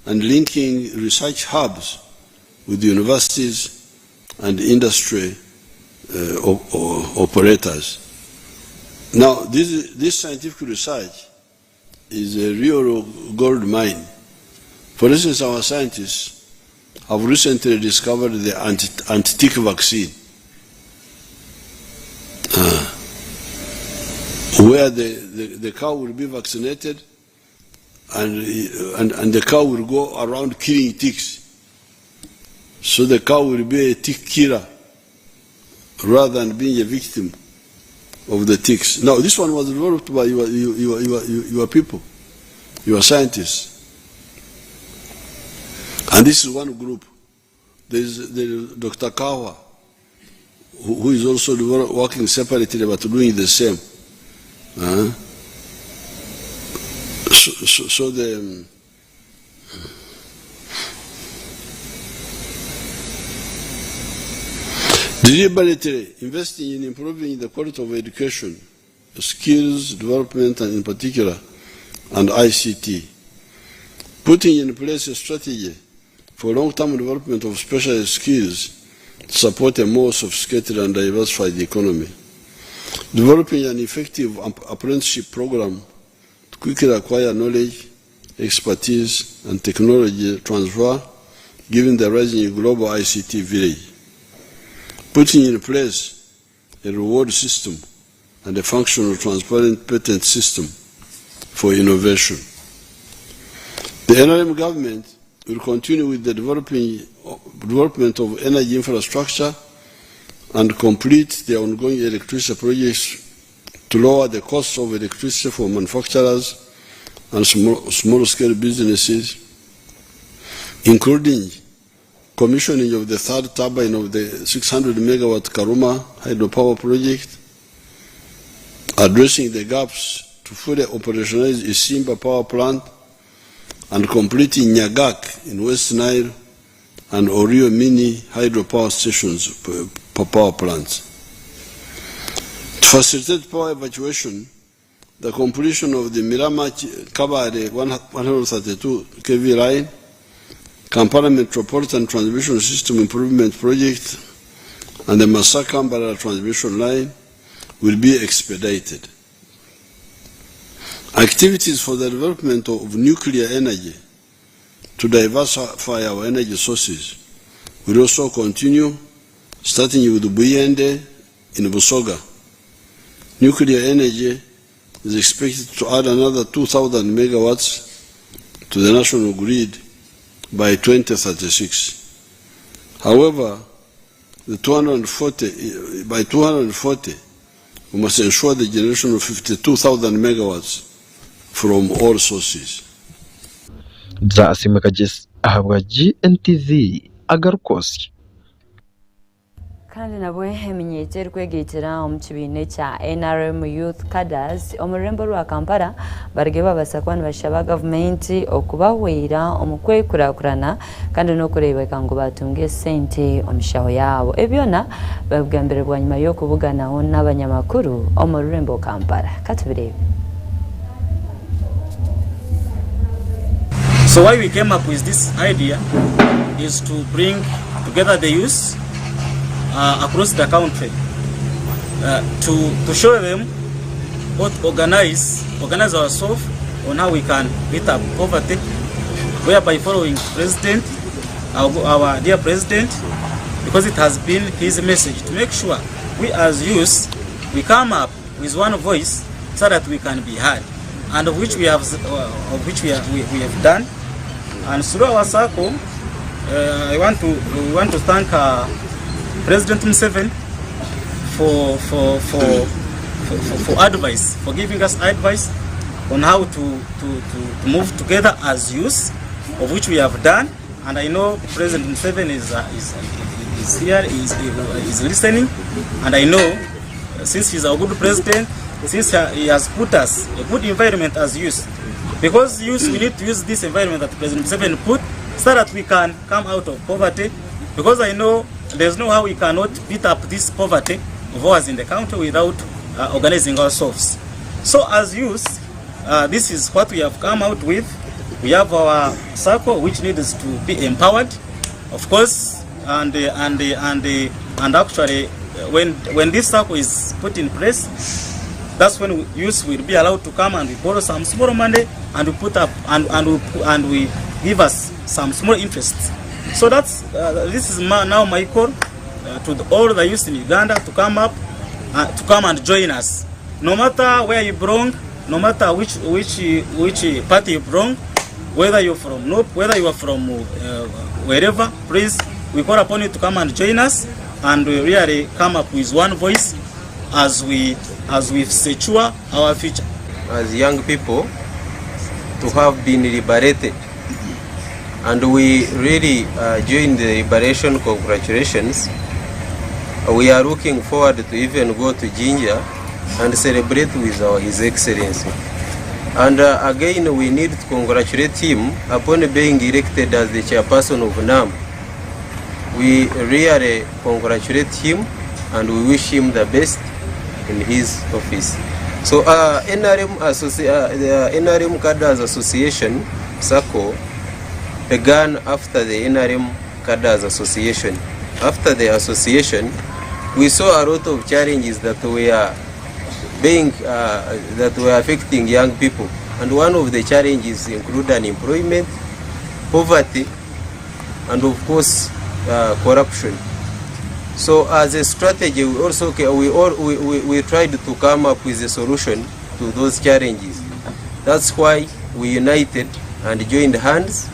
and linking research hubs with universities and industry operators. Now, this scientific research is a real gold mine. For instance, our scientists have recently discovered the anti-tick vaccine, where the cow will be vaccinated and the cow will go around killing ticks. So the cow will be a tick killer rather than being a victim of the ticks. Now, this one was developed by your people, your scientists. And this is one group. There is Dr. Kawa, who is also working separately but doing the same. So deliberately investing in improving the quality of education, skills development, and in particular, and ICT. Putting in place a strategy for long-term development of special skills to support a more sophisticated and diversified economy. Developing an effective apprenticeship program to quickly acquire knowledge, expertise, and technology transfer, given the rising global ICT village. Putting in place a reward system and a functional transparent patent system for innovation. The NRM government will continue with the development of energy infrastructure and complete the ongoing electricity projects to lower the cost of electricity for manufacturers and small-scale businesses, including commissioning of the third turbine of the 600-megawatt Karuma hydropower project, addressing the gaps to fully operationalize Isimba power plant, and completing Nyagak in West Nile and Orio mini hydropower stations for power plants. To facilitate power evacuation, the completion of the Mirama Kabare 132 kV line, Kampala Metropolitan Transmission System Improvement Project, and the Masaka-Mbarara transmission line will be expedited. Activities for the development of nuclear energy to diversify our energy sources will also continue, starting with Buyende in Busoga. Nuclear energy is expected to add another 2,000 megawatts to the national grid by 2036. However, by 240, we must ensure the generation of 52,000 megawatts from all sources. Zasimakajes ahabwa Gntv AGARIKWOTSYA. Kandi nabwe eminyete kwegitira omukibiine kya NRM Youth Cadres omurembo rwa Kampala barige babasakwana bashaba government okubahwera omukwekurakurana kandi nokurebeka ngo batunge sente omushaho yabo ebyona babugambire bwa nyuma yo kubuganaho n'abanyamakuru omurembo Kampala katubirebe. So why we came up with this idea is to bring together the youth across the country to show them what organize ourselves on how we can beat up poverty, whereby following President, our dear President, because it has been his message to make sure we as youth we come up with one voice so that we can be heard, and of which we have done. And through our circle, we want to thank President Museveni for advice, for giving us advice on how to move together as youth, of which we have done. And I know President Museveni is here, is listening, and I know since he's a good president, since he has put us a good environment as youth, because youth, we need to use this environment that President Museveni put so that we can come out of poverty, because I know there's no how we cannot beat up this poverty of ours in the country without organizing ourselves. So as youth, this is what we have come out with, We have our circle which needs to be empowered, of course, and actually when this circle is put in place, that's when youth will be allowed to come and we borrow some small money and we put up and we give us some small interest. So that's this is now my call to all the youth in Uganda to come up, to come and join us. No matter where you belong, no matter which party you belong, whether you're from North, whether you are from wherever, please, we call upon you to come and join us, and we really come up with one voice as we secure our future. As young people, to have been liberated, and we really join the liberation. Congratulations. We are looking forward to even go to Jinja and celebrate with His Excellency. And again, we need to congratulate him upon being elected as the chairperson of NAM. We really congratulate him and we wish him the best in his office. So the NRM Cadres Association, SACCO, began after the NRM Cadres Association. After the association, we saw a lot of challenges that were affecting young people, and one of the challenges include unemployment, poverty, and of course corruption. So as a strategy, we also we tried to come up with a solution to those challenges. That's why we united and joined hands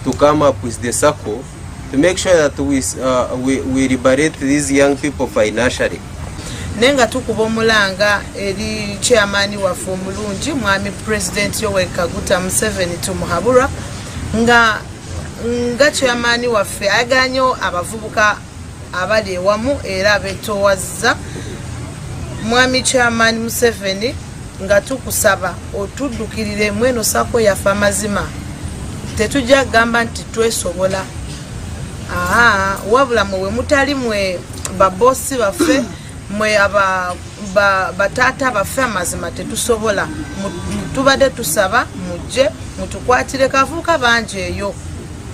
to come up with the circle to make sure that we liberate these young people financially. Nenga tukuba omulanga eri chairman wa Fumulungi mwami President Yoweri Kaguta Museveni tumuhabura nga chairman waffe aganyo abavubuka abali ewamu era abetowazza mwami chairman Museveni nga tukusaba otuddukirire mweno sako yafa mazima tetujja gamba nti twesobola wabula mwe mutali mwe babosi baffe mwe batata baffe amazima tetusobola tubadde tusaba mujje mutukwatire kavuka banje eyo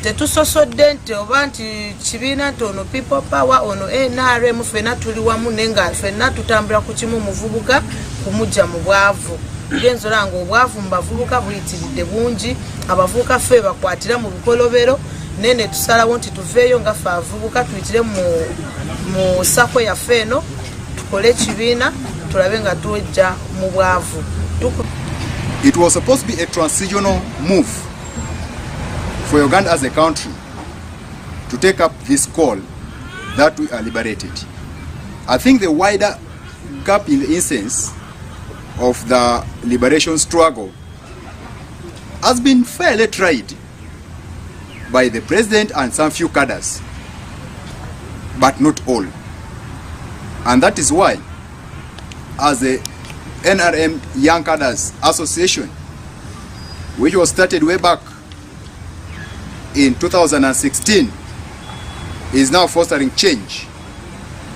tetusosodde nti oba nti kibiina nti ono people power ono NRM fena tuli wamu nenga fena tutambula ku kimu muvubuka kumujja mu bwavu genzola nga obwavu mbavubuka buyitiridde bungi abavubuka ffe bakwatira mu bikolobero nene tusalawo nti tuveeyo nga ffe avubuka tuyitire mu sako yaffe eno tukole kibiina tulabe nga tuwejja mu bwavu. It was supposed to be a transitional move for Uganda as a country to take up this call that we are liberated. I think the wider gap in the essence of the liberation struggle has been fairly tried by the president and some few cadres, but not all. And that is why, as the NRM Young Cadres Association, which was started way back in 2016, is now fostering change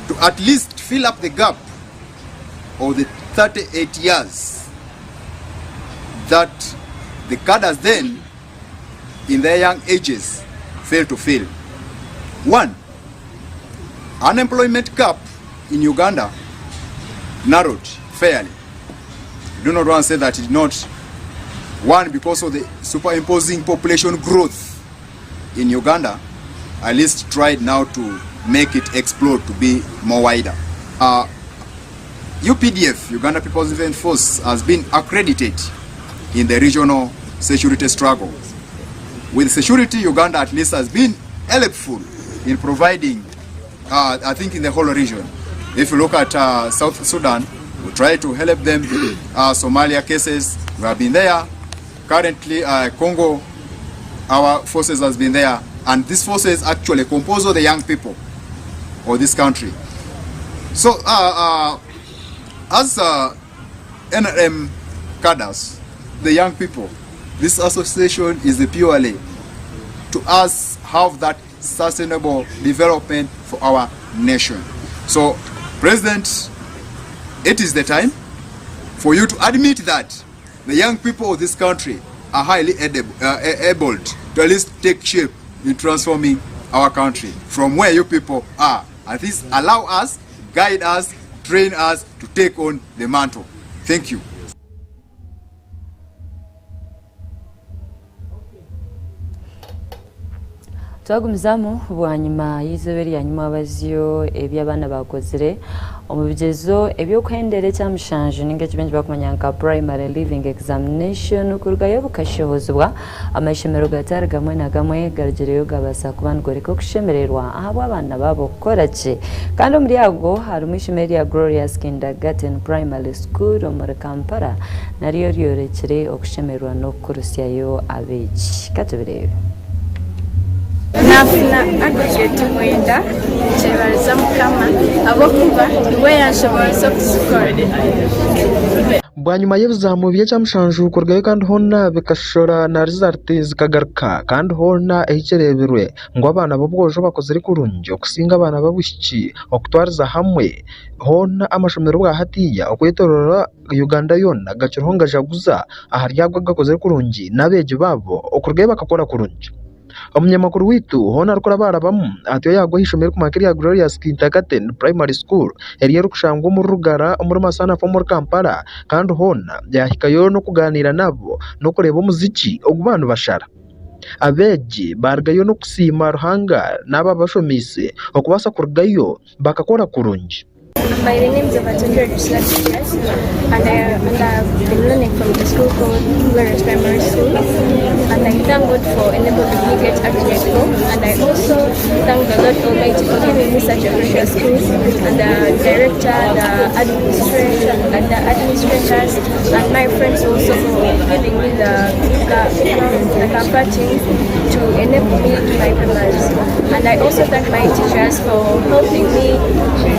to at least fill up the gap of the 38 years that the cadres then, in their young ages, failed to fill. One, unemployment gap in Uganda narrowed fairly. I do not want to say that it did not. One, because of the superimposing population growth in Uganda, at least tried now to make it explode to be more wider. UPDF, Uganda People's Defense Force, has been accredited in the regional security struggle. With security, Uganda at least has been helpful in providing, I think, in the whole region. If you look at South Sudan, we try to help them. Somalia cases, we have been there. Currently, Congo, our forces has been there. And these forces actually compose of the young people of this country. So, as NRM cadres, the young people, this association is purely to us have that sustainable development for our nation. So, President, it is the time for you to admit that the young people of this country are highly able to at least take shape in transforming our country from where you people are. At least allow us, guide us, train us to take on the mantle. Thank you. Twagumizamu bwanyuma y'izoberi yanyuma abazio eby'abana bakozere omubigezo ebyokhendere kyamushanje ninga kibenje bakumanya nka primary living examination kurugayo bukashobozwa amashemero gatari gamwe na gamwe gargereyo gabasa kubandgoreka okushemererwa ahabwa abana babo korache kandi omuri ago hari umwishimeri ya Glorious Kindergarten Primary School omuri Kampala nariyo ryorekere okushemererwa no kurusyayo abeji katubirebe nafuna agogete mwenda kyebaliza mukama abokuba niwe yanshoboza okuzikora bwanyuma y'ebizamu by'ekyamushanju kurgayo kandi hona bikashora na result zikagaruka kandi hona ekireberwe ngo abana b'obwojo bakozere kurungi okusinga abana babushiki okutwariza hamwe hona amashomero bwa hatiya okwetorora Uganda yona gakiriho ngajaguza aharyagwa gakozere kurungi n'abeegi babo okurgayo bakakora kurungi omunyamakuru witu hona rukora barabamu atiyo yago hishomero ku makiri ya Glorious Kindergarten Primary School eriyero kushangwa mu Rugara muri Masana fo muri Kampala kandi hona yahikayo no kuganira nabo no kureba umuziki ogubanu bashara abeji bargayo no kusima ruhanga naba bashomise okubasa kurgayo bakakora kurungi. My name is and I've been learning from the school called Glorious Primary School, and I thank God for enabling me to get AGARIKWO, and I also thank the Lord Almighty for giving me such a precious school, and the director, the administrators, and my friends also for giving me the comforting to enable me to my primary school. And I also thank my teachers for helping me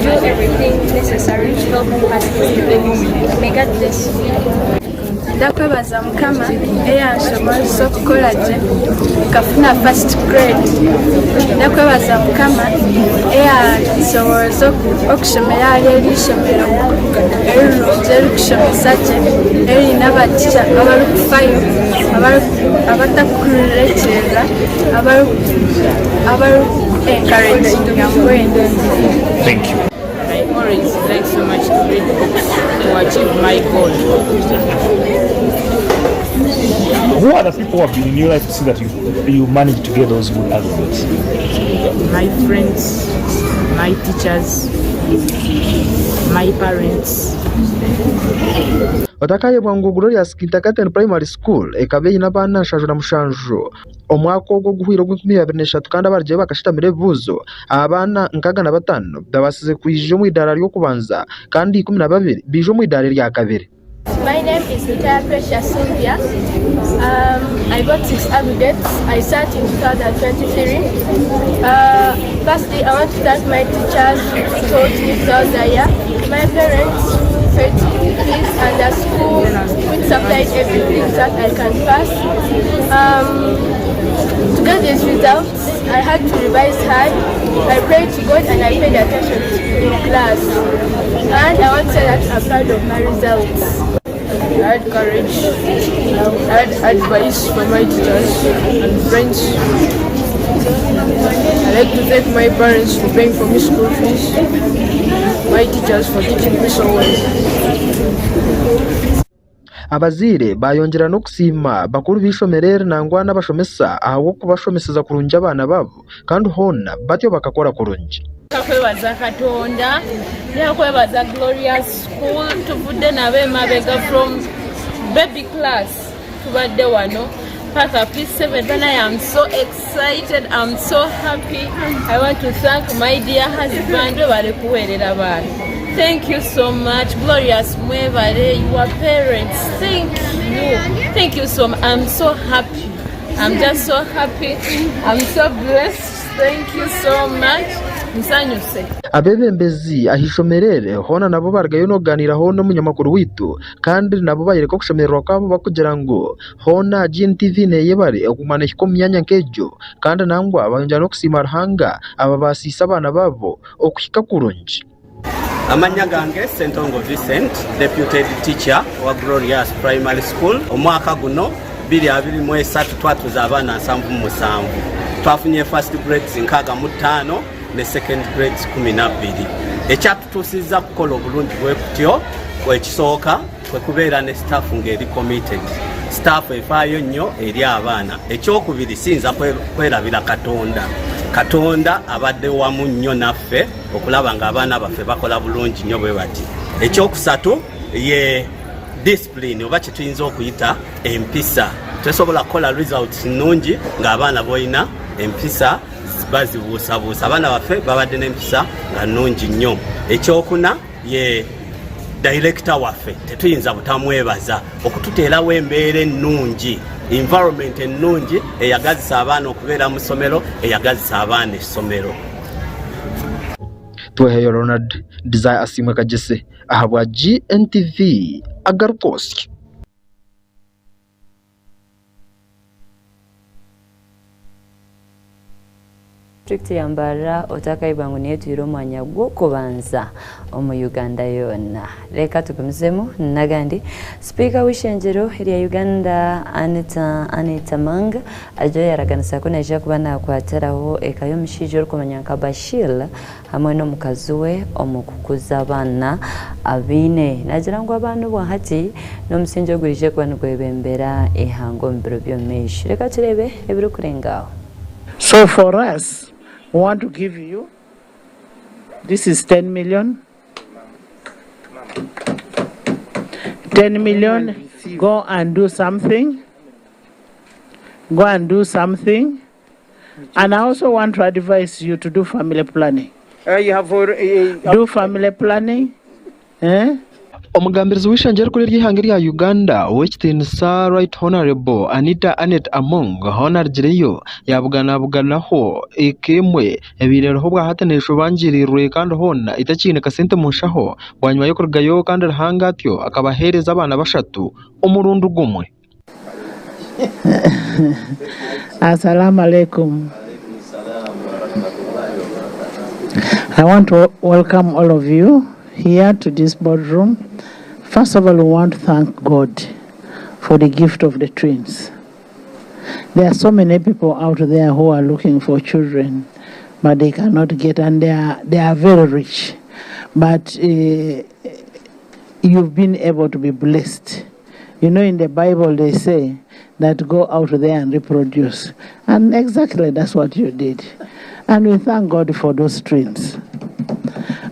do everything necessary to help me pass this exam. May God bless you. Ndakwebaza mukama eyanshoboza okukola gye nkafuna first grade. Ndakwebaza mukama eyansoboza okushomera ali erishomero erirungi erikushomesa gye erina abatisha abarikufayo abatakurekyereza abarikuencouraginga mbwenu. Thank you. I always like so much to read books to achieve my goal. Who are the people who have been in your life to see that you managed to get those good arguments? My friends, my teachers, my parents. Otakaye bwangu Glorious Kindergarten Primary School ekabe inabana shajura mushanjo omwaka ogwo guhwiro gw'2023 kandi abarje bakashitamira ebibuzo abana 65 dabasize kwijo mu idara ryo kubanza kandi 12 bijo mu idara rya kabiri. My name is Precious Sylvia. I got 6 aggregates. I sat in 2023. Firstly, I want to thank my teachers who taught me throughout the year, my parents, facilities, and the school which supplied everything that I can pass. To get these results, I had to revise hard. I prayed to God and I paid attention in class. And I want to say that I'm proud of my results. I had courage, I had advice from my teachers and friends. I like to thank my parents for paying for me school fees, my teachers for teaching me so well. Abazire bayongera no kusima bakuru bishomerere nangwa n'abashomesa aho kubashomeseza kurunja abana babo kandi hona batyo bakakora kurunji. Kakwebaza Katonda, yakwebaza Glorious School tuvudde nabe mabega from baby class tubadde wano paka P7 and I am so excited, I'm so happy. I want to thank my dear husband bale kuwerera bana. Thank you so much, Glorious Mwebale, your parents. Thank you so much. I'm so happy. I'm just so happy. I'm so blessed. Thank you so much. Abebembezi ahishomerere hona nabo bargayo no ganira hono munyamakuru witu kandi nabo bayireka kushomererwa kwabo bakugira ngo hona Gntv neyebare okumana hiko myanya nkejo kandi nangwa abanja no kusima ruhanga aba basisa abana babo okuhika kurungi. Amanya gange Sentongo Vincent, deputy teacher wa Glorious Primary School omwaka guno 2023 twatuza abaana 77 twafunye first grades 65 ne second grades 12 ekyatutuusizza kukola obulungi bwe kutyo kwekisooka kwe kubeera ne staff ng'eri committed staff efaayo nnyo eri abaana ekyokubiri siyinza kwerabira katonda abadde wamu nnyo naffe okulaba ng'abaana baffe bakola bulungi nnyo bwe bati ekyokusatu ye discipline oba kyetuyinza okuyita empisa tesobola kukola results nnungi ng'abaana boyina empisa bazibuusabuusa abaana baffe babadde n'empisa nga nnungi nnyo ekyokuna ye director waffe tetuyinza butamwebaza okututeerawo embeera ennungi environment ennungi eyagazisa abaana okubeera mu ssomero eyagazisa abaana essomero tweheyo Ronald Desire Asimwe Kagese ahabwa GNTV AGARIKWOTSYA. District ya Mbarara otakayibangu niye tuyira omwanya gw'okubanza omu Uganda yonna. Leka tugumisemu nagandi Speaker w'ishenjero erya Uganda Anita Manga ajo yaraganisako naija kuba nakwatiraho eka y'omushaija orikumanya nka Bashir hamwe n'omukazi we omu kukuza abaana abine nagira ngu abaana obwa hati n'omusingi ogurije kuba nigwebembera ehango omu biro by'omumaisho. Leka turebe ebiri kurengaho. So for us, we want to give you, this is 10 million. 10 million, go and do something. Go and do something. And I also want to advise you to do family planning. You have already... Do family planning. Omugambirizi w'ishenjero kuri ry'ihanga rya Uganda w'ekitiinisa Right Honorable Anita Anet Among honargireyo yabuganaho ekemwe ebireroho bwahatanishwa bangirirwe kandi hona itakine kasente munshaho bwanyuma yo kurugayo kandi rahanga atyo akabahereza abana bashatu omurundu gumwe. Assalamu alaikum. I want to welcome all of you here to this boardroom. First of all, we want to thank God for the gift of the twins. There are so many people out there who are looking for children, but they cannot get, and they are very rich. But you've been able to be blessed. You know, in the Bible they say that go out there and reproduce. And exactly that's what you did. And we thank God for those twins.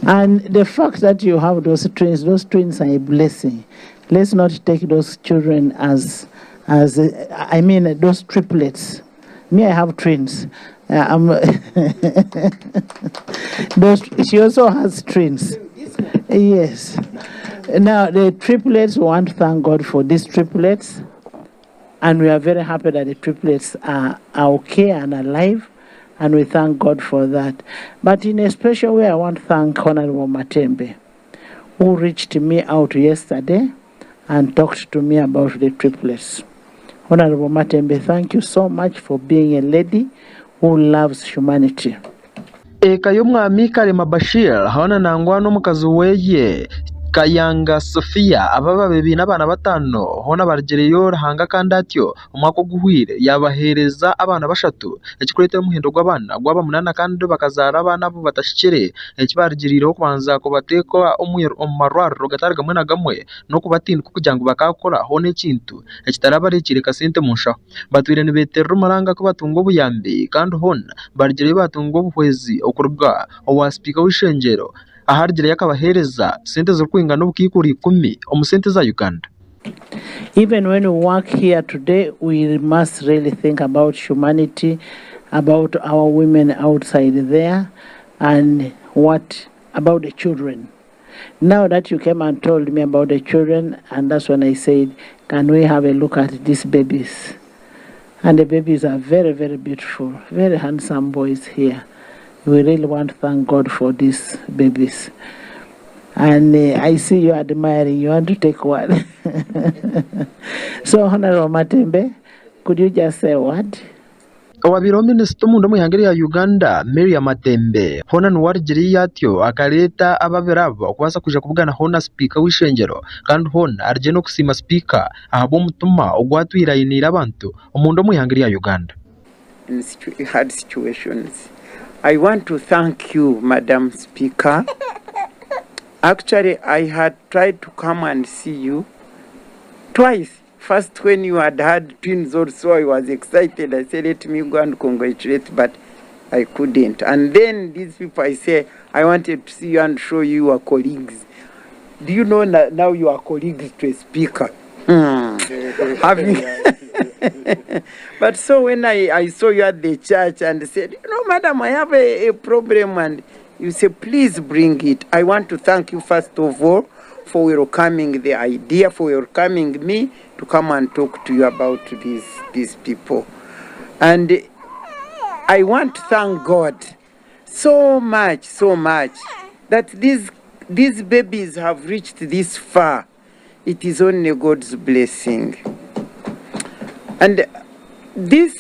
And the fact that you have those twins are a blessing. Let's not take those children as those triplets. Me, I have twins. She also has twins. Yes. Now, the triplets, we want to thank God for these triplets. And we are very happy that the triplets are okay and alive. And we thank God for that. But in a special way, I want to thank Honorable Matembe, who reached me out yesterday and talked to me about the triplets. Honorable Matembe, thank you so much for being a lady who loves humanity. Eka y'omwami Karema Bashir hona nangwa n'omukazi weye Kayanga Sofia ababa bebi n'abana batano hona bargereyo hanga kandi atyo umwaka guhwire yabahereza abana bashatu ekikurete muhindo gw'abana gwaba munana kandi bakazara abana bo batashikire ekibargiriro kubanza kubateka omumarwaro gatari gamwe na gamwe no kubatinda kugira ngo bakakora hone kintu ekitarabarekire kasente munsha batwire ni betero maranga ko batunga obuyambi kandi hona bargereyo batunga obuhwezi okurwa owa speaker w'ishenjero ahargira yakabahereza sente zo kwingana ubukikuri 10 omusente za Uganda. Even when we work here today, we must really think about humanity, about our women outside there, and what about the children. Now that you came and told me about the children, and that's when I said, can we have a look at these babies? And the babies are very, very beautiful, very handsome boys here. We really want to thank God for these babies. And I see you admiring, you want to take one. So, Honorable Matembe, could you just say what? Owabiro minisita omundu omwihanga lya Uganda Miriam Matembe hona nuwarigiriye atyo akaleta ababiri abo okubasa kuja kuvugana hona speaker w'ishengyero kandi hona arije n'okusima speaker ahabwa omutuma ogwatwirayinira abantu omundu omwihanga lya Uganda. In hard situations. I want to thank you, Madam Speaker. Actually, I had tried to come and see you twice. First, when you had twins also, I was excited. I said, let me go and congratulate, but I couldn't. And then these people, I say, I wanted to see you and show you your colleagues. Do you know now you are colleagues to a speaker? But so when I saw you at the church and said, you know, madam, I have a problem, and you say, please bring it. I want to thank you, first of all, for welcoming the idea, for welcoming me to come and talk to you about these people. And I want to thank God so much, that these babies have reached this far. It is only God's blessing. And this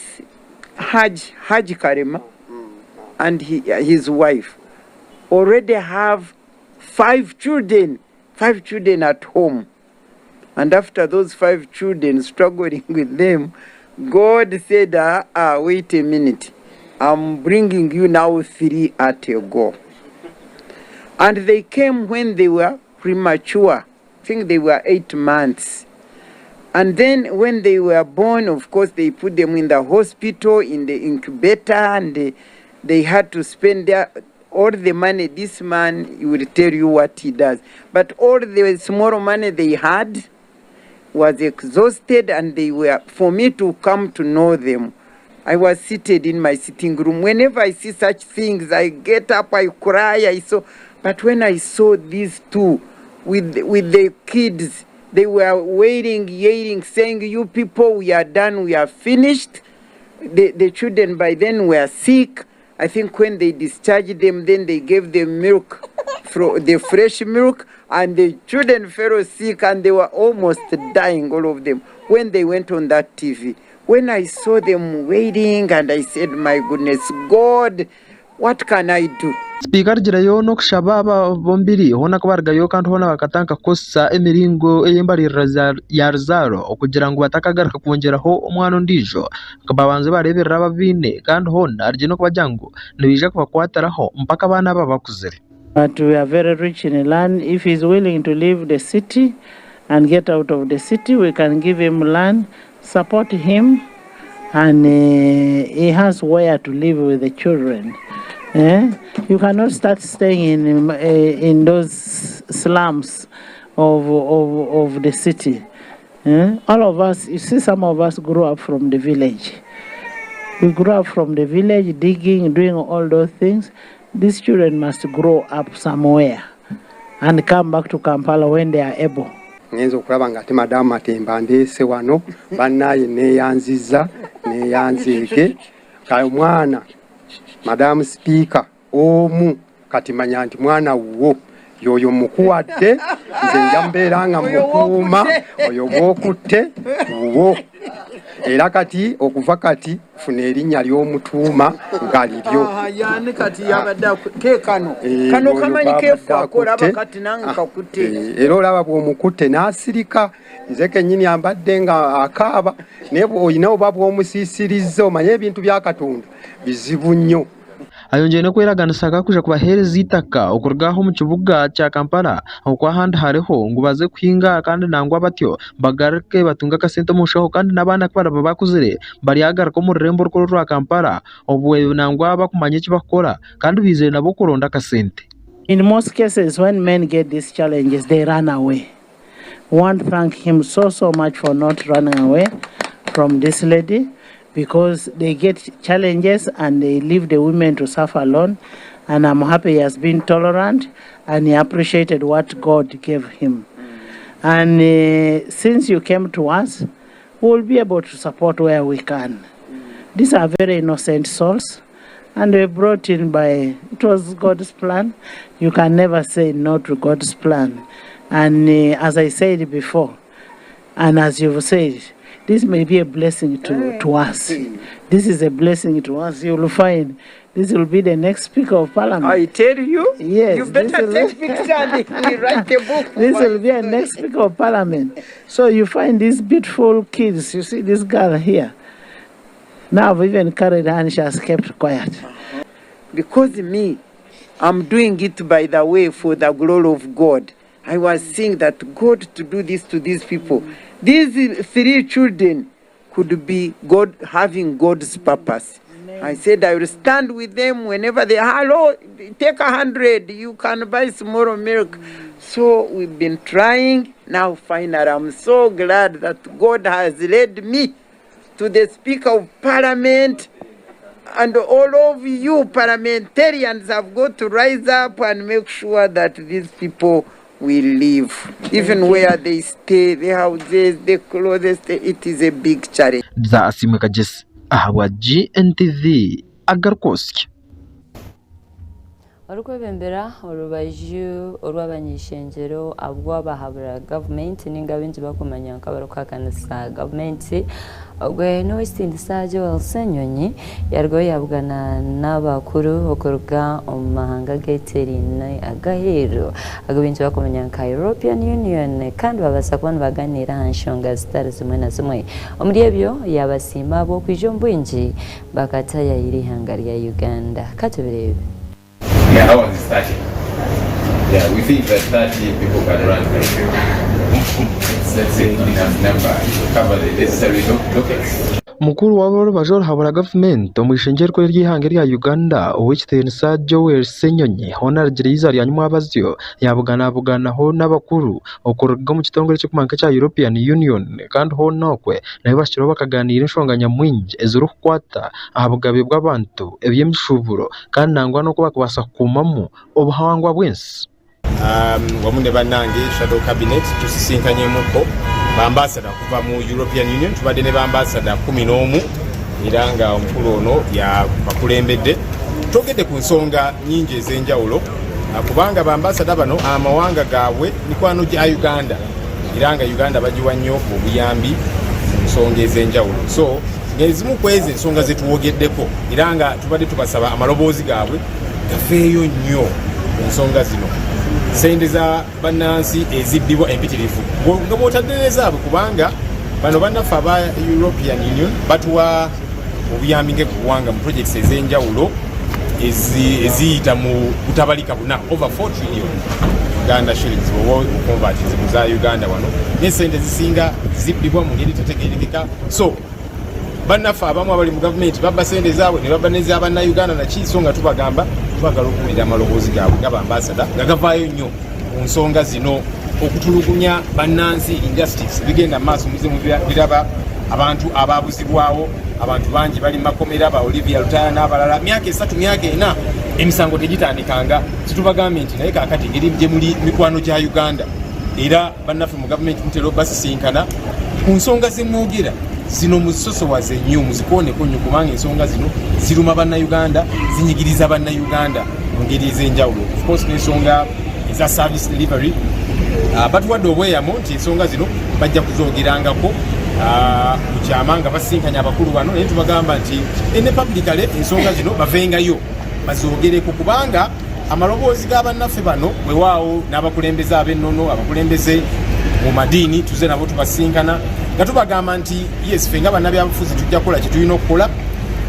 Haji Karema and his wife already have 5 children at home. And after those 5 children struggling with them, God said, wait a minute, I'm bringing you now 3 at a go. And they came when they were premature. I think they were 8 months. And then when they were born, of course, they put them in the hospital, in the incubator, and they had to spend all the money. This man, he will tell you what he does. But all the small money they had was exhausted, and they were, for me to come to know them, I was seated in my sitting room. Whenever I see such things, I get up, I cry, but when I saw these 2 with the kids, they were waiting, yelling, saying, you people, we are done, we are finished. The children by then were sick. I think when they discharged them, then they gave them milk, the fresh milk, and the children fell sick, and they were almost dying, all of them, when they went on that TV. When I saw them waiting, and I said, my goodness, God, what can I do? Speaker jirayo no kushaba bombiri hona kubargayo kandi hona bakatanka kosa emiringo eyembalirira ya Rzaro okugira ngo batakagaruka kwongeraho omwana ndijo kababanze bareberera babine kandi hona arije no kubajyango nibije kubakwataraho mpaka abana babakuzire. But we are very rich in land. If he's willing to leave the city and get out of the city, we can give him land, support him, and he has where to live with the children. You cannot start staying in those slums of the city. All of us, you see, some of us grew up from the village. We grew up from the village, digging, doing all those things. These children must grow up somewhere and come back to Kampala when they are able. Ngenzo okulaba nga ate Madamu Matemba ndeese wano bannaye neeyanziza neeyanzeeke kale mwana Madamu Speaker omu kati manya nti mwana wo yoyo mukuwadde nze nja mbeera nga mukuuma oyo bwokutte wo era kati okuva kati funa erinnya ly'omutuuma nga liryo yani kati yabadde kano kamanyi keefaako olaba kati nange kakutte era olaba bw'omukutte n'asirika nze kennyini ambadde nga akaaba naye olina oba bw'omusiisirizza omanye ebintu bya Katonda bizibu nnyo. Ayongeye no kweraganisaka kuja kubahereza itaka okurugaho mu kibuga cya Kampala okwa handi hariho ngo baze kuhinga kandi nangwa batyo bagaruke batunga akasente mu shaho kandi nabana kwara babakuzire bari agaruka mu rurembo rwa Kampala obwe nangwa bakumanye kibakora kandi bizere nabo kuronda akasente. In most cases, when men get these challenges, they run away. We want to thank him so much for not running away from this lady, because they get challenges and they leave the women to suffer alone. And I'm happy he has been tolerant and he appreciated what God gave him. And since you came to us, we'll be able to support where we can. These are very innocent souls, and they were brought in by, it was God's plan. You can never say no to God's plan. And as I said before, and as you've said, this may be a blessing to us. This is a blessing to us. You will find this will be the next Speaker of Parliament. I tell you, yes, you better take picture and we write a book. This will be a next Speaker of Parliament. So you find these beautiful kids. You see this girl here. Now I've even carried her and she has kept quiet. Because me, I'm doing it by the way for the glory of God. I was saying that God to do this to these people. These 3 children could be God having God's purpose. I said I will stand with them whenever they hello, take 100, you can buy tomorrow milk. So we've been trying. Now finally I'm so glad that God has led me to the Speaker of Parliament, and all of you parliamentarians have got to rise up and make sure that these people will live. Even where they stay, the houses, the clothes, it is a big challenge. Za asimweka Jess ahawa Gntv AGARIKWOTSYA. Orukwebembera orubaju orw'abanyeshenjero abwabahabura gavumenti ninga bintu bakumanya nkabarukakanisa gavumenti ogwe n'owesitindisa Joel Senyonyi yarwo yabugana n'abakuru okuruga omu mahanga g'eterine agahero agabintu bakumanya nka European Union kandi babasa kubona baganira aha nshonga zitari zimwe na zimwe omuri ebyo yabasimba b'okwijo mbwingi bakatayayira ihanga rya Uganda katubirebe. Yeah, how was it starting? Yeah, we think that 30 people can run. Let's say enough number to cover the necessary documents. Mukuru w'aboro bajor habura government omwishengerwa ry'ihanga rya Uganda owekitenisa Joel Senyonyi honargira izari yanyuma abazyo yabugana ho n'abakuru okuruga mu kitongole cyo kumanka cya European Union kandi ho nokwe nayo bashiro bakaganira inshonganya mwinji ezuru kwata ahabugabe bw'abantu ebyemishuburo kandi nangwa no kubakubasa kumamu obuhangwa bwensi wamunde banange shadow cabinet tusisinkanye muko bambasada kuva mu European Union tubadde ne bambasada 11 iranga omukulu ono ya bakulembedde togedde ku nsonga nyingi ez'enjawulo kubanga bambasada bano amawanga gaabwe mikwano gya Uganda iranga Uganda bagiwa nnyo obuyambi mu nsonga ez'enjawulo so ngezimu kweze ensonga zetuwogeddeko iranga tubadde tubasaba amaloboozi gaabwe gafeeyo nnyo ensonga zino sente za bannansi eziddibwa empitirivu nga bw'otaddereza abo kubanga bano bannaffe aba European Union batuwa obuyambi ng'eggwanga mu projects ez'enjawulo eziyita mu kutabalika buna over 4 trillion Uganda shillings okonvatizibu za Uganda wano n'esente zisinga ziddibwa mu ngeri tetegeerekeka so bannaffe abamu abali mu gavumenti babba sente zaabwe ne babba n'ez'abannayuganda naki so nga tubagamba twagala okuwulira amaloboozi gaabwe g'abambasada nga gavaayo nnyo ku nsonga zino okutulugunya bannansi injustice bigenda maaso muzimu biraba abantu ababuzibwawo abantu bangi bali makomera ba Olivia Lutaya n'abalala myaka 3 myaka 4 emisango tegitandikanga situbagambye nti naye kaakati ngeri gye muli mikwano gya Uganda era bannaffe mu gavumenti mutero basisinkana ku nsonga zemwogera zino muzisosowaze nnyo muzikooneko nnyo kubanga ensonga zino ziruma bannayuganda zinyigiriza bannayuganda mu ngeri ez'enjawulo of course n'ensonga eza service delivery batuwadde obweyamo nti ensonga zino bajja kuzoogerangako mu kyama nga basinkanya abakulu bano naye tubagamba nti ene publicale ensonga zino bavengayo bazoogereko kubanga amaloboozi g'abannaffe bano bwewaawo n'abakulembeze ab'ennono abakulembeze mu madiini tuze nabo tubasinkana nga tubagamba nti yes ffe nga bannabyabufuzi tujja kukola kye tulina okukola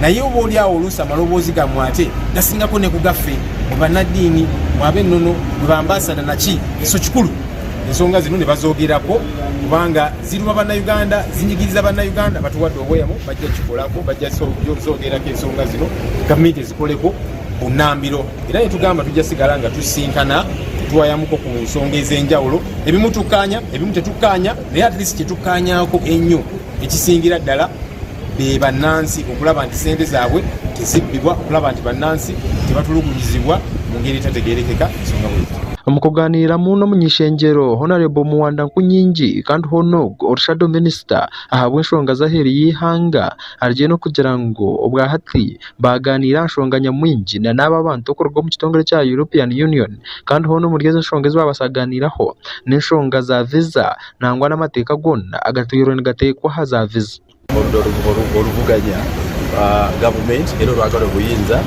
naye oba oli awo oluusi amaloboozi gammwe ate gasingako ne ku gaffe mu bannaddiini mu ab'ennono mu bambasada naki so kikulu ensonga zino ne bazoogerako kubanga ziruma bannayuganda zinyigiriza bannayuganda batuwadde obweyamo bajja kikolako bajja zoogerako ensonga zino gavumenti ezikoleko bunambiro era ne tugamba tujja sigala nga tusinkana tuwayamuko ku nsonga ez'enjawulo ebimu tukkaanya ebimu tetukkaanya naye at least kyetukkaanyaako ennyo ekisingira ddala be bannansi okulaba nti sente zaabwe tezibbibwa okulaba nti bannansi tebatulugunyizibwa mu ngeri etategeerekeka ensonga bwe mu kuganiramu n'umunyeshengero Honorable Muwanda Nkunyingi kandi hono Orshado Minister ahabwa enshonga zaheri y'ihanga arije no kugira ngo obwa hati baganira nshonga nyamwingi na n'aba bantu okorwa mu kitongole cya European Union kandi hono muri izo nshonga babasaganiraho n'enshonga za visa nangwa n'amateka gonna agatuyiro nigatekwa haza visa oluvuganya gavumenti era olwagala obuyinza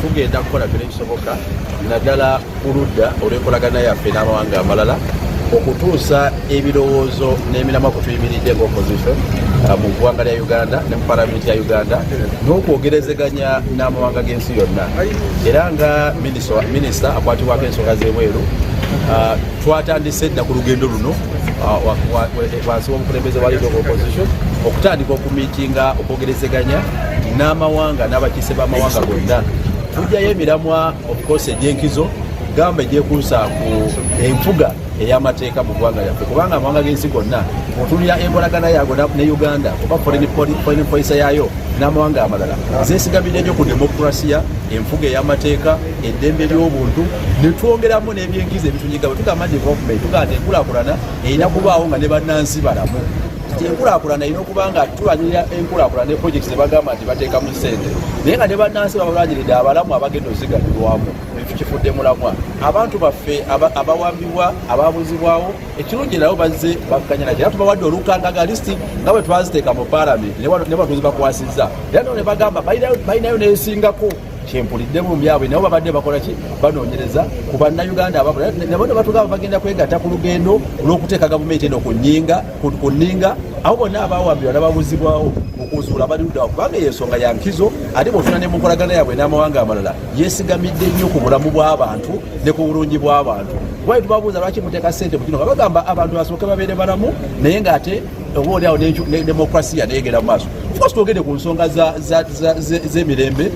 tugenda kukola byonna ebisoboka naddala kuludda olw'enkolagana yaffe n'amawanga amalala okutuusa ebirowoozo n'emiramwa ku tuyimiridde ng'opposition mu ggwanga lya Uganda ne mu palamenti ya Uganda n'okwogerezeganya n'amawanga g'ensi yonna era nga minisita akwatibwako ensonga z'ebweru twatandise dda ku lugendo luno wansi w'omukulembeze wa leader of opposition okutandika okumiitinga okwogerezeganya n'amawanga n'abakiise b'amawanga gonna tujjayo emiramwa of course egy'enkizo gamba egyekuusa ku enfuga ey'amateeka mu ggwanga lyaffe kubanga amawanga g'ensi gonna otunulira enkolagana yaago ne Uganda oba foreign policy yaayo n'amawanga amalala zeesigamidde nnyo ku demokrasiya enfuga ey'amateeka eddembe ly'obuntu ne twongeramu n'ebyenkizo ebitunyiga bwe tugamba development tugamba enkulaakulana erina kubaawo nga ne bannansi balamu enkulaakulana erina okuba nga tulwanirira enkulaakulana ne projects zebagamba nti bateekamu ssente naye nga ne bannansi babalwanyiridde abalamu abagenda oziganyulwamu kifudde mulamwa abantu baffe abawambibwa ababuzibwawo ekirungi nabo bazze bakkanya nakyo era tubawadde olukangaga listi nga bwe twaziteeka mu paalamenti ne batuzi bakwasizza era nabo ne bagamba balinayo n'esingako kyempulidde mu byabwe nabo babadde bakola ki banoonyereza ku bannayuganda ababula nabo ne batugamba bagenda kwegatta ku lugendo olw'okuteeka gavumenti eno ku nninga abo bonna abawambibwa n'ababuzibwawo okuzuula baluddawo kubanga eyo ensonga ya nkizo ate bw'ofuna ne mu nkolagana yaabwe n'amawanga amalala yeesigamidde nnyo ku bulamu bw'abantu ne ku bulungi bw'abantu kuba tubabuuza lwaki muteeka ssente mu kino nga bagamba abantu basooke babeere balamu naye ng'ate obaoliawo ne demokrasiya neyegera mu maaso ofcourse twogedde ku nsonga z'emirembe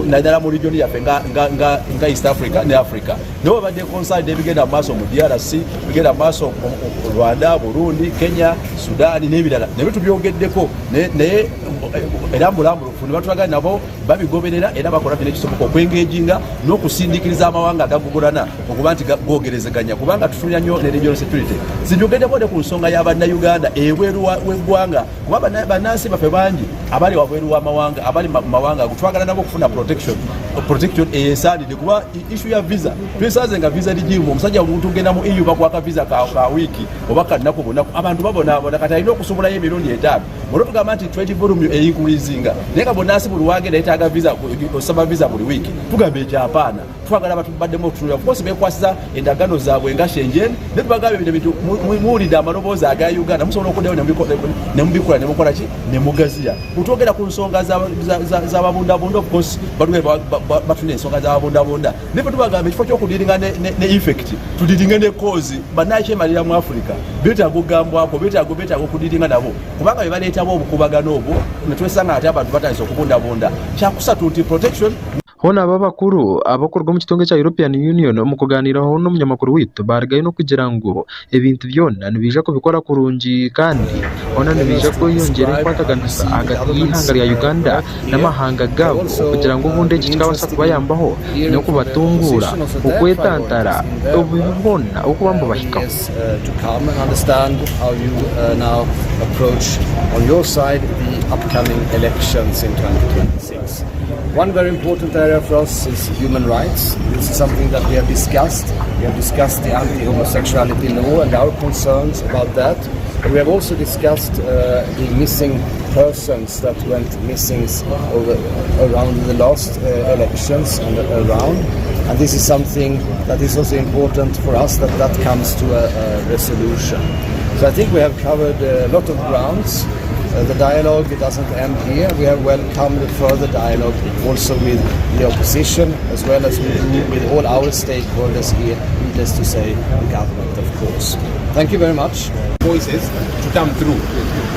naddala mu regioni yaffe nga East Africa ne Africa naye babadde concerned ebigenda mu maaso mu DRC bigenda mu maaso mu Rwanda, Burundi, Kenya, Sudan n'ebirala nebyo tubyogeddeko naye era mbulambulufu ne batulaga nabo babigoberera era bakola byonna ekisoboka okwengeginga n'okusindikiriza amawanga agagugulana okuba nti googerezeganya kubanga tufunira nnyo ne regional security sinjogeddeko ne ku nsonga y'Abannayuganda ebweru w'eggwanga kuba bannansi baffe bangi abali wabweru w'amawanga abali mu mawanga twagala nabo okufuna protection eyesaanidde kuba issue ya visa twesanze nga visa ligimu omusajja omuntu genda mu EU bakwaka visa ka wiiki oba kannaku bunaku abantu babonaabona kati alina okusubulayo emirundi 5 olwo tugamba nti trade volume eyinkulizinga naye nga bonnansi buli wagenda yetaaga visa osaba visa buli wiiki tugamba ekyapaana twagala batubaddemu okutunula ofcourse bekwasiza endagano zaabwe nga Schengen ne tubagamba ebintu bintu muwulidde amaloboozi aga Uganda musobola okuddayo ne mubikola ne mukola ki ne mugaziya bwetwogera ku nsonga z'ababundabunda ofcourse batuna ensonga z'ababundabunda naye bwe tubagamba ekifo ky'okudiringa ne effect tudiringe ne cause bannakyemalira mu Africa beetaaga okugambwako beetaaga okudiringa nabo kubanga bebaleetawo obukubagano obwo ne twesanga ate abantu batandise okubundabunda kyakusatu nti protection hona aba bakuru abakorwa mu kitongole cya European Union mu kuganiraho n'umunyamakuru witu baragaye no kugira ngo ebintu byonna nibije kubikora kurungi kandi hona nibije ko yongera kwataganisa hagati y'ihanga rya Uganda n'amahanga gabo kugira ngo bunde kikabasha kubayambaho no kubatungura ukwetantara ubibona uko bambo bahikaho to come and understand how you now approach on your side the upcoming elections in 2026. One very important area for us is human rights. This is something that we have discussed. We have discussed the anti-homosexuality law and our concerns about that. We have also discussed the missing persons that went missing around the last elections and around. And this is something that is also important for us that comes to a resolution. So I think we have covered a lot of grounds. The dialogue doesn't end here. We have welcomed further dialogue also with the opposition as well as with all our stakeholders here, needless to say, the government, of course. Thank you very much. Voices to come through.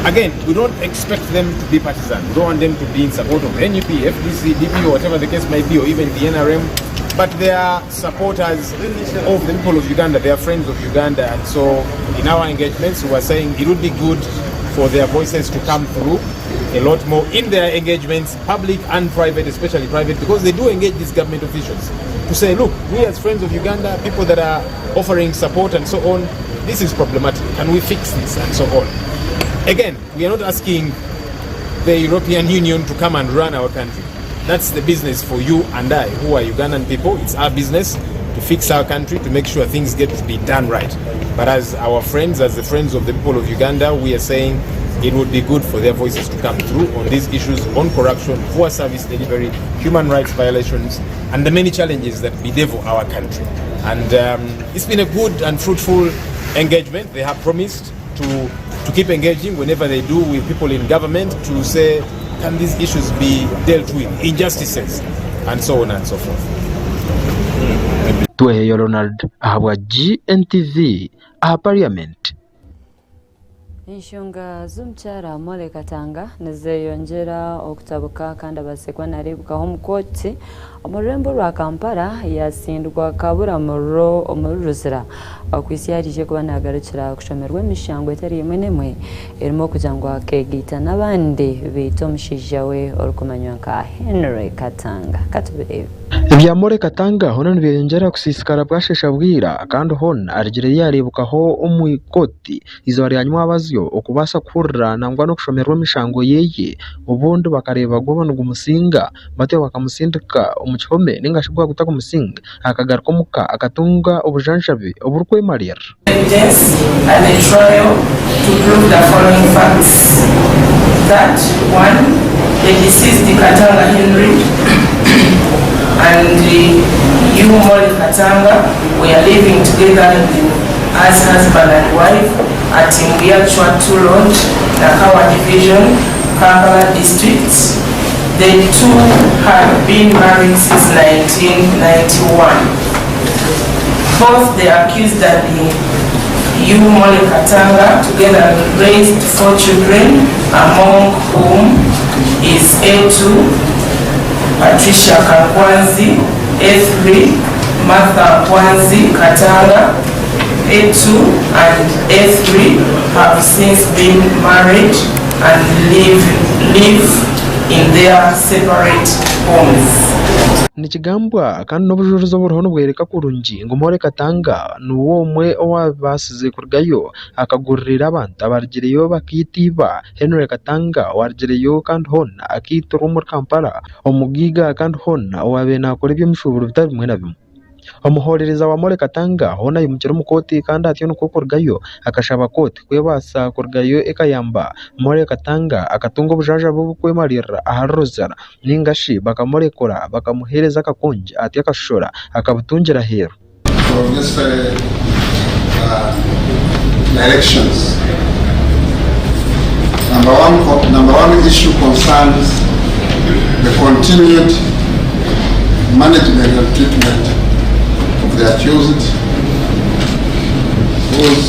Again, we don't expect them to be partisan. We don't want them to be in support of NUP, FDC, DP, or whatever the case might be, or even the NRM. But they are supporters of the people of Uganda. They are friends of Uganda. And so in our engagements, we were saying it would be good for their voices to come through, a lot more in their engagements, public and private, especially private, because they do engage these government officials to say, look, we as friends of Uganda, people that are offering support and so on, this is problematic. Can we fix this and so on? Again, we are not asking the European Union to come and run our country. That's the business for you and I, who are Ugandan people. It's our business to fix our country, to make sure things get to be done right. But as our friends, as the friends of the people of Uganda, we are saying it would be good for their voices to come through on these issues, on corruption, poor service delivery, human rights violations, and the many challenges that bedevil our country. And it's been a good and fruitful engagement. They have promised to keep engaging whenever they do with people in government to say, can these issues be dealt with, injustices, and so on and so forth. Tuheyo Ronald ahabwa GNTV aha Parliament. Enshonga z'omukyala Mole Katanga nezeyongera okutabuka kandi abasekwa narebukaho mu kooti omu rurembo rwa Kampala yasindwa kabura omuruzira okwisiyarije kuba nagarukira kushomerwa emishango etari emwe n'emwe erimo kugira ngo akegiita n'abandi beita omushaija we orukumanywa nka Henry Katanga katubirebe Ebya Mole Katanga hona nibeyongera kusisikara bwashesha bwira kandi hona arigire yarebukaho omu kooti izo ryanywa abazyo okubasa kurra nangwa no kushomerwa emishango yeye ubundi bakareba gobana gumusinga bate bakamusindika omukihome ningashibwa gutaka umusinga akagaruka muka akatunga obujanjabe oburukwemarira evidence and a trial to prove the following facts that one, the deceased Katanga Henry and you Mole Katanga were living together as husband and wife at Imbiachwa 2 Road, Nakawa Division, Kampala District. The two had been married since 1991. Both the accused and you Mole Katanga together raised 4 children, among whom is A2, Patricia Kakwanzi, A3, Martha Kwanzi Katanga, A2 and A3 have since been married and live in their separate homes. Nikigambwa kandi n'obujuruzo buroho bwereka kurungi ngo Mole Katanga nuwo umwe owabasize kurgayo akagurira abantu abargireyo bakitiba Henry Katanga wargireyo kandi hona akitura muri Kampala omugiga kandi hona owabena akora eby'omushuburo bitari bimwe na bimwe omuhorereza wa Mole Katanga hona yumukira mu koti kandi atiyo nuko kurgayo akashaba koti kwebasa kurgayo ekayamba Mole Katanga akatunga obujaja bw'okwemarira aha rozara ningashi bakamurekora bakamuhereza akakonje ati akashora akabutungira hero from this elections. Number one issue concerns the continued management and treatment of the accused, whose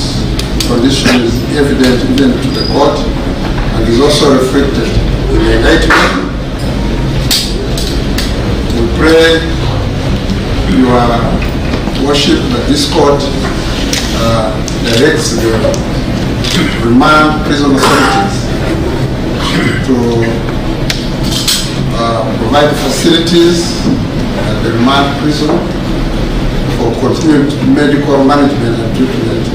condition is evident even to the court and is also reflected in the indictment. We pray your worship that this court directs the remand prison authorities to provide facilities at the remand prison for continued medical management and treatment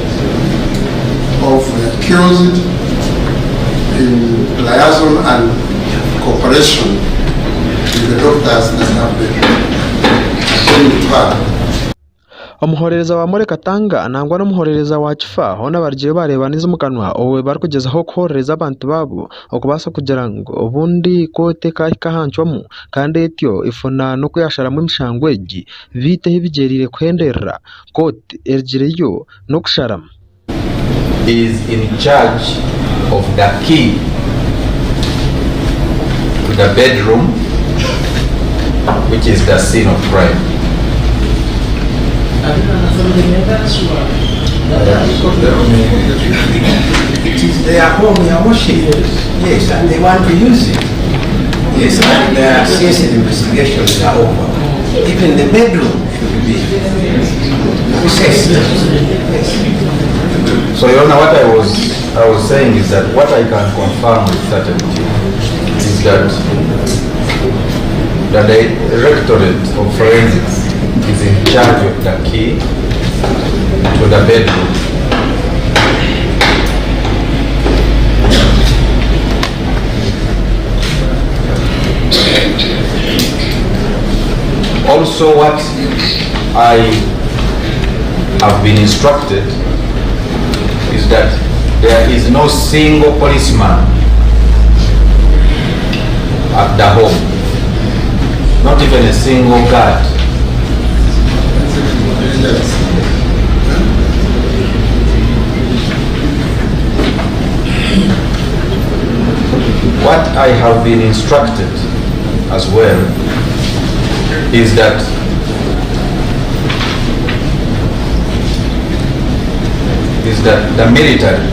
of the accused in liaison and cooperation with the doctors that have been attending to her. Omuhorereza wa Mole Katanga anangwa n'omuhorereza wa Kifa hona bargiye barebaniza mu kanwa owe bari kugezaho kuhorereza abantu babo okubasa kugira ngo obundi kote kahancwamu kandi etyo ifuna no kuyasharamu emishango egi biteho bigerire kuhenderera kote ergireyo no kusharamu is in charge of the key to the bedroom, which is the scene of crime. It is their home, their worship. Yes, and they want to use it. Yes, and their CS investigations are over. Even the bedroom should be assessed. So, Your Honor, what I was saying is that what I can confirm with certainty is that the Directorate of Forensics is in charge of the key to the bedroom. Also, what I have been instructed is that there is no single policeman at the home, not even a single guard. What I have been instructed as well is that the military,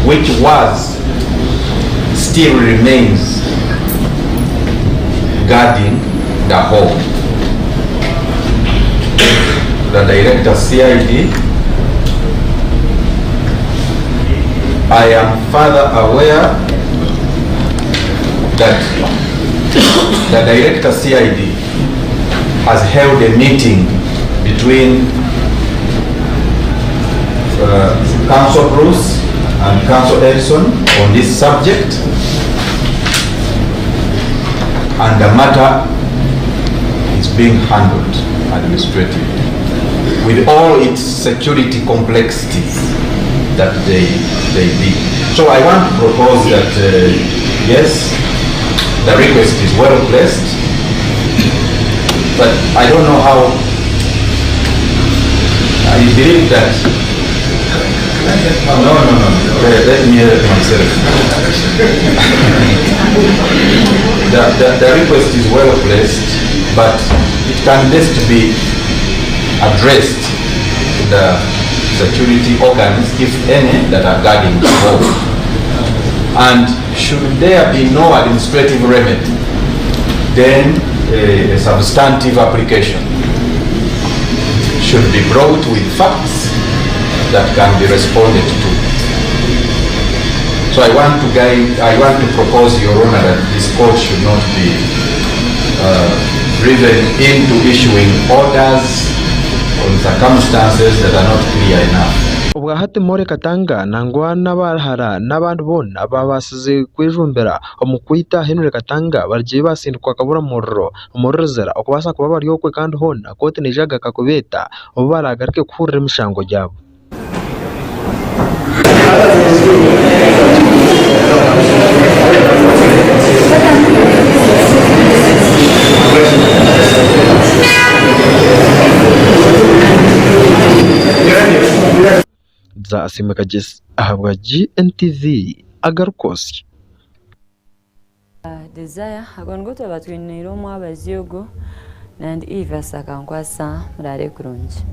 which was, still remains guarding the home. The Director CID, I am further aware that the Director CID has held a meeting between Council Bruce and Council Edison on this subject, and the matter is being handled administratively with all its security complexities that they did. So I want to propose that yes, the request is well placed, but I don't know how. I believe that no, let me help myself. The request is well placed, but it can best be addressed to the security organs, if any, that are guarding the home. And should there be no administrative remedy, then a substantive application should be brought with facts that can be responded to. So I want to propose, Your Honor, that this court should not be driven into issuing orders on circumstances that are not clear enough. Ubwahati More Katanga nangwa n'abahara n'abandi bona babasize kwijumbera omukwita Henry Katanga barije basindukwa kabura murro umurozera okubasa kuba bari okwe kandi hona kote nijaga kakubeta obaragarike kurira mishango jabo. Za asimekajis ahabwa Gntv AGARIKWOTSYA. Desire agongoto batwiniro mu abaziogo and EVAS AKAKWASA murare kurungi.